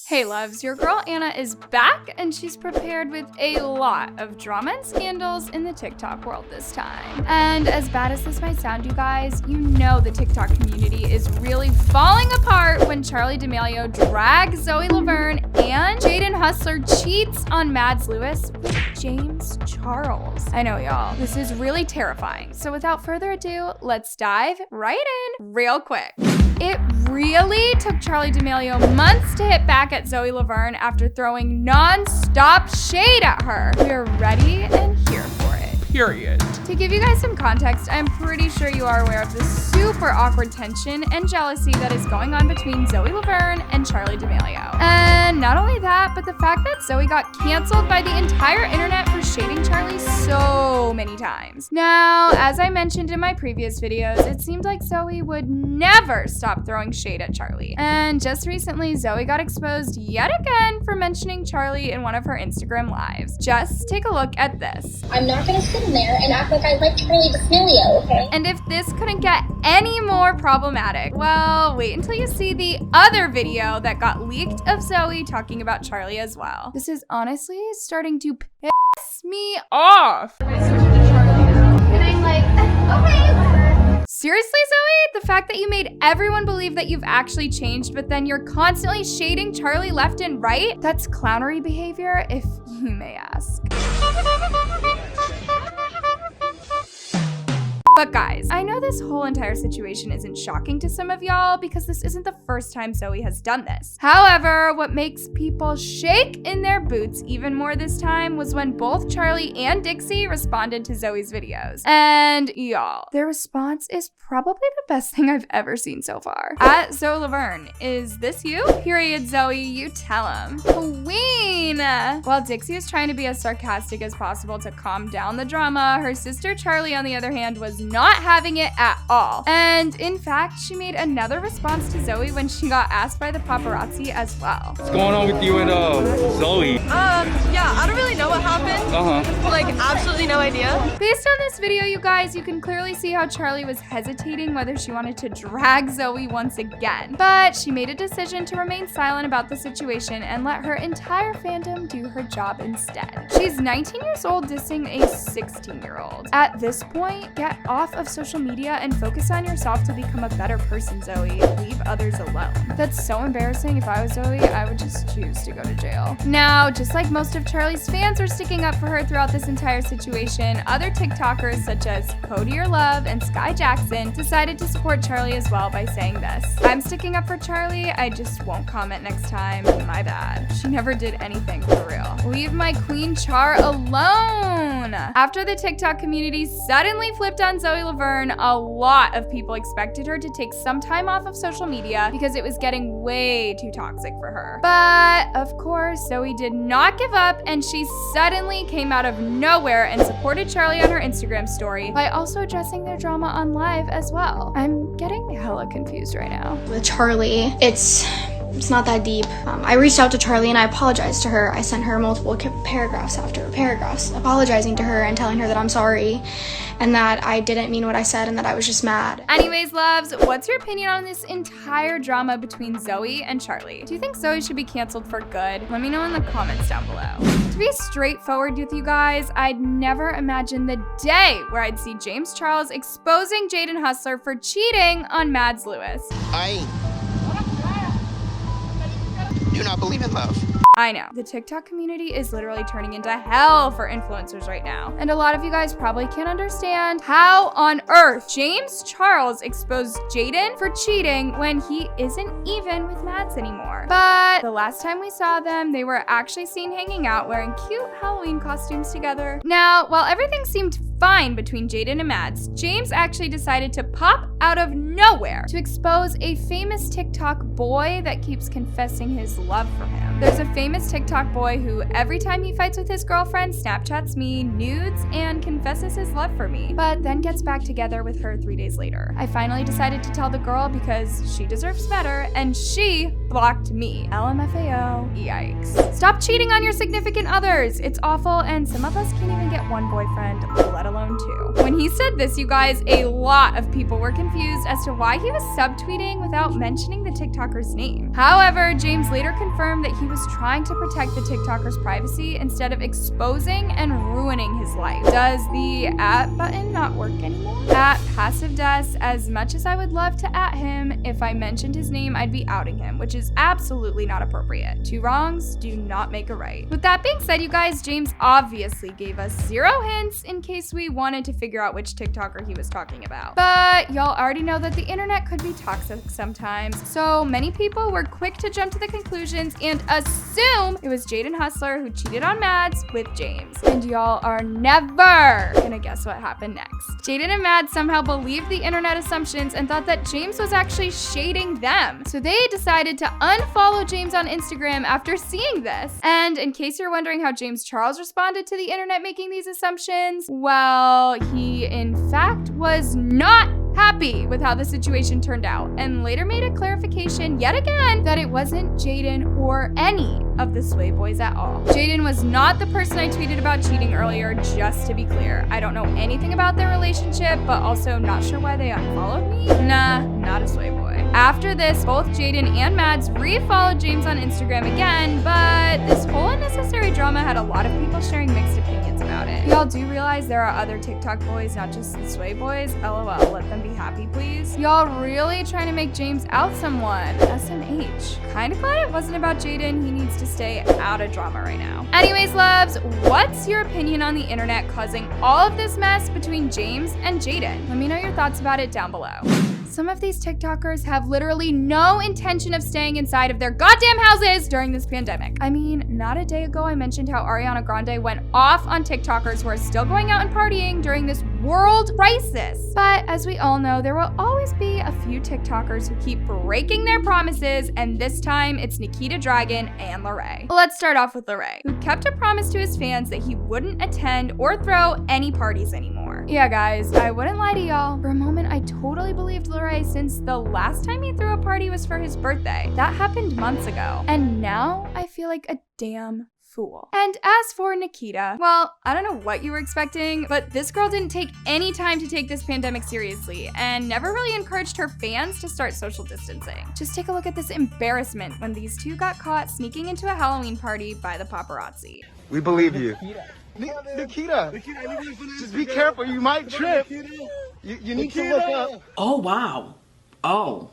Hey loves, your girl Anna is back and she's prepared with a lot of drama and scandals in the TikTok world this time. And as bad as this might sound, you guys, you know the TikTok community is really falling apart when Charli D'Amelio drags Zoe Laverne and Jaden Hustler cheats on Mads Lewis with James Charles. I know, y'all, this is really terrifying. So without further ado, let's dive right in real quick. It really took Charli D'Amelio months to hit back at Zoe Laverne after throwing non-stop shade at her. We're ready and here for it. Period. To give you guys some context, I'm pretty sure you are aware of the super awkward tension and jealousy that is going on between Zoe Laverne and Charli D'Amelio. And not only that, but the fact that Zoe got canceled by the entire internet for shading Charli so many times. Now, as I mentioned in my previous videos, it seemed like Zoe would never stop throwing shade at Charli. And just recently, Zoe got exposed yet again for mentioning Charli in one of her Instagram lives. Just take a look at this. I'm not gonna sit in there and act like I like Charli D'Amelio, okay? And if this couldn't get any more problematic, well, wait until you see the other video that got leaked of Zoe talking about Charli as well. This is honestly starting to piss me off. And I'm like, okay. Seriously, Zoe? The fact that you made everyone believe that you've actually changed, but then you're constantly shading Charli left and right? That's clownery behavior, if you may ask. But guys, I know this whole entire situation isn't shocking to some of y'all because this isn't the first time Zoe has done this. However, what makes people shake in their boots even more this time was when both Charli and Dixie responded to Zoe's videos. And y'all, their response is probably the best thing I've ever seen so far. At Zoe Laverne, is this you? Period, Zoe, you tell him. Queen! While Dixie was trying to be as sarcastic as possible to calm down the drama, her sister Charli, on the other hand, was not having it at all. And in fact, she made another response to Zoe when she got asked by the paparazzi as well. What's going on with you and Zoe? Yeah, I don't really know what happened. Like, absolutely no idea. Based on this video, you guys, you can clearly see how Charli was hesitating whether she wanted to drag Zoe once again. But she made a decision to remain silent about the situation and let her entire fandom do her job instead. She's 19 years old dissing a 16-year-old. At this point, get off of social media and focus on yourself to become a better person, Zoe. Leave others alone. That's so embarrassing. If I was Zoe, I would just choose to go to jail. Now, just like most of Charli's fans were sticking up for her throughout this entire situation, other TikTokers such as Cody Your Love and Sky Jackson decided to support Charli as well by saying this. I'm sticking up for Charli, I just won't comment next time. My bad. She never did anything for real. Leave my queen Char alone! After the TikTok community suddenly flipped on Zoe Laverne, a lot of people expected her to take some time off of social media because it was getting way too toxic for her. But of course, Zoe did not give up and she suddenly came out of nowhere and supported Charli on her Instagram story by also addressing their drama on live as well. I'm getting hella confused right now. With Charli, it's not that deep. I reached out to Charli and I apologized to her. I sent her multiple paragraphs after paragraphs apologizing to her and telling her that I'm sorry and that I didn't mean what I said and that I was just mad. Anyways, loves, what's your opinion on this entire drama between Zoe and Charli? Do you think Zoe should be canceled for good? Let me know in the comments down below. To be straightforward with you guys, I'd never imagine the day where I'd see James Charles exposing Jaden Hustler for cheating on Mads Lewis. I do not believe in love. I know. The TikTok community is literally turning into hell for influencers right now. And a lot of you guys probably can't understand how on earth James Charles exposed Jaden for cheating when he isn't even with Mads anymore. But the last time we saw them, they were actually seen hanging out wearing cute Halloween costumes together. Now, while everything seemed fine between Jaden and Mads, James actually decided to pop out of nowhere to expose a famous TikTok boy that keeps confessing his love for him. There's a famous TikTok boy who every time he fights with his girlfriend, Snapchats me nudes and confesses his love for me, but then gets back together with her 3 days later. I finally decided to tell the girl because she deserves better, and she blocked me. LMFAO. Yikes. Stop cheating on your significant others. It's awful, and some of us can't even get one boyfriend, let alone two. When he said this, you guys, a lot of people were confused as to why he was subtweeting without mentioning the TikToker's name. However, James later confirmed that he was trying to protect the TikToker's privacy instead of exposing and ruining his life. Does the @ button not work anymore? @PassiveDes, as much as I would love to @him, if I mentioned his name, I'd be outing him, which is absolutely not appropriate. Two wrongs do not make a right. With that being said, you guys, James obviously gave us 0 hints in case we wanted to figure out which TikToker he was talking about. But y'all already know that the internet could be toxic sometimes, so many people were quick to jump to the conclusions and assume it was Jaden Hustler who cheated on Mads with James. And y'all are never gonna guess what happened next. Jaden and Mads somehow believed the internet assumptions and thought that James was actually shading them. So they decided to unfollow James on Instagram after seeing this. And in case you're wondering how James Charles responded to the internet making these assumptions, well, he in fact was not happy with how the situation turned out and later made a clarification yet again that it wasn't Jaden or any of the Sway boys at all. Jaden was not the person I tweeted about cheating earlier, just to be clear. I don't know anything about their relationship, but also not sure why they unfollowed me. Nah, not a Sway boy. After this, both Jaden and Mads re-followed James on Instagram again, but this whole unnecessary drama had a lot of people sharing mixed opinions about it. Y'all do realize there are other TikTok boys, not just the Sway boys? LOL, let them be happy, please. Y'all really trying to make James out someone. SMH. Kinda glad it wasn't about Jaden. He needs to stay out of drama right now. Anyways, loves, what's your opinion on the internet causing all of this mess between James and Jaden? Let me know your thoughts about it down below. Some of these TikTokers have literally no intention of staying inside of their goddamn houses during this pandemic. I mean, not a day ago I mentioned how Ariana Grande went off on TikTokers who are still going out and partying during this world crisis. But as we all know, there will always be a few TikTokers who keep breaking their promises, and this time it's Nikita Dragon and Larray. Let's start off with Larray, who kept a promise to his fans that he wouldn't attend or throw any parties anymore. Yeah, guys, I wouldn't lie to y'all. For a moment, I totally believed Larray since the last time he threw a party was for his birthday. That happened months ago. And now I feel like a damn fool. And as for Nikita, well, I don't know what you were expecting, but this girl didn't take any time to take this pandemic seriously and never really encouraged her fans to start social distancing. Just take a look at this embarrassment when these two got caught sneaking into a Halloween party by the paparazzi. We believe you. Nikita, just be careful, you might trip. You need to look up. Oh, wow. Oh,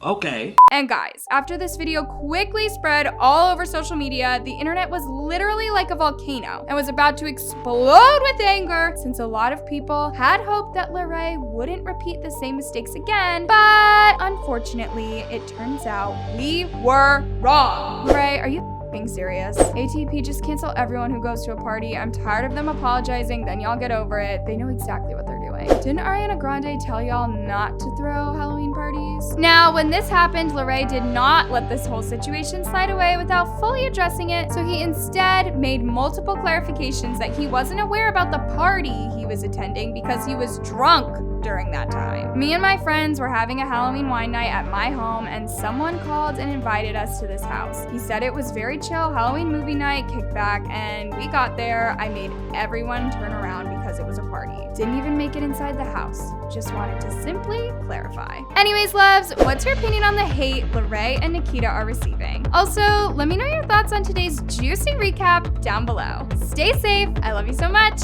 okay. And guys, after this video quickly spread all over social media, the internet was literally like a volcano and was about to explode with anger since a lot of people had hoped that Larray wouldn't repeat the same mistakes again, but unfortunately, it turns out we were wrong. Larray, are you being serious? ATP, just cancel everyone who goes to a party. I'm tired of them apologizing, then y'all get over it. They know exactly what they're doing. Didn't Ariana Grande tell y'all not to throw Halloween parties? Now, when this happened, Larray did not let this whole situation slide away without fully addressing it, so he instead made multiple clarifications that he wasn't aware about the party he was attending because he was drunk during that time. Me and my friends were having a Halloween wine night at my home, and someone called and invited us to this house. He said it was very chill Halloween movie night kickback, and we got there. I made everyone turn around because it was a party. Didn't even make it inside the house. Just wanted to simply clarify. Anyways, loves, what's your opinion on the hate Larray and Nikita are receiving? Also, let me know your thoughts on today's juicy recap down below. Stay safe. I love you so much.